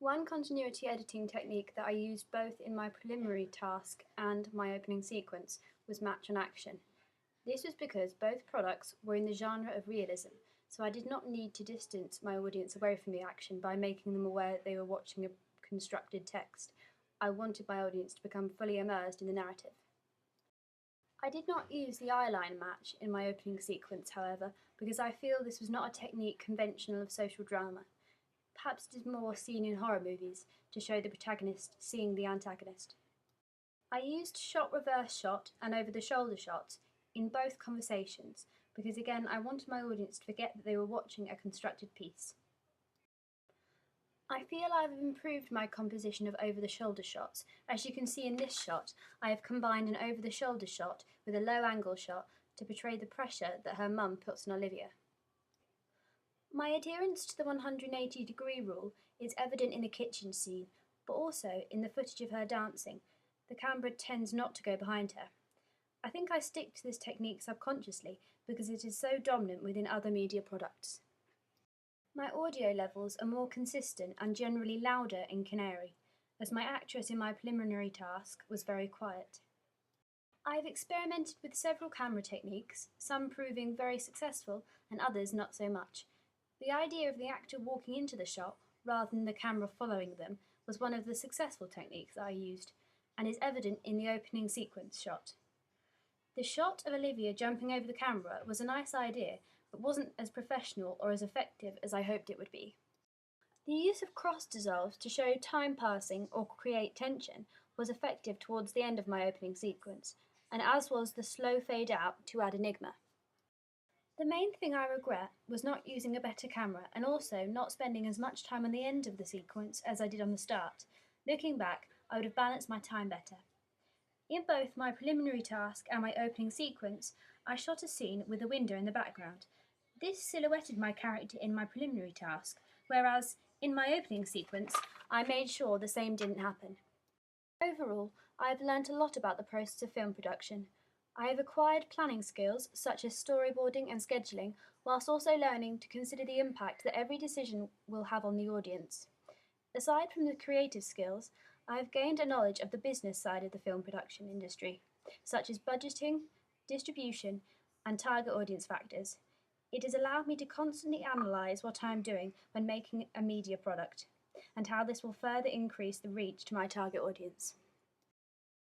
One continuity editing technique that I used both in my preliminary task and my opening sequence was match on action. This was because both products were in the genre of realism, so I did not need to distance my audience away from the action by making them aware that they were watching a constructed text. I wanted my audience to become fully immersed in the narrative. I did not use the eyeline match in my opening sequence, however, because I feel this was not a technique conventional of social drama. Perhaps it is more seen in horror movies to show the protagonist seeing the antagonist. I used shot reverse shot and over the shoulder shots in both conversations because again I wanted my audience to forget that they were watching a constructed piece. I feel I have improved my composition of over the shoulder shots. As you can see in this shot, I have combined an over the shoulder shot with a low angle shot to portray the pressure that her mum puts on Olivia. My adherence to the 180-degree rule is evident in the kitchen scene, but also in the footage of her dancing. The camera tends not to go behind her. I think I stick to this technique subconsciously because it is so dominant within other media products. My audio levels are more consistent and generally louder in Canary, as my actress in my preliminary task was very quiet. I have experimented with several camera techniques, some proving very successful and others not so much. The idea of the actor walking into the shot, rather than the camera following them, was one of the successful techniques that I used, and is evident in the opening sequence shot. The shot of Olivia jumping over the camera was a nice idea, but wasn't as professional or as effective as I hoped it would be. The use of cross dissolves to show time passing or create tension was effective towards the end of my opening sequence, and as was the slow fade out to add enigma. The main thing I regret was not using a better camera and also not spending as much time on the end of the sequence as I did on the start. Looking back, I would have balanced my time better. In both my preliminary task and my opening sequence, I shot a scene with a window in the background. This silhouetted my character in my preliminary task, whereas in my opening sequence, I made sure the same didn't happen. Overall, I have learnt a lot about the process of film production. I have acquired planning skills such as storyboarding and scheduling, whilst also learning to consider the impact that every decision will have on the audience. Aside from the creative skills, I have gained a knowledge of the business side of the film production industry, such as budgeting, distribution, and target audience factors. It has allowed me to constantly analyse what I am doing when making a media product, and how this will further increase the reach to my target audience.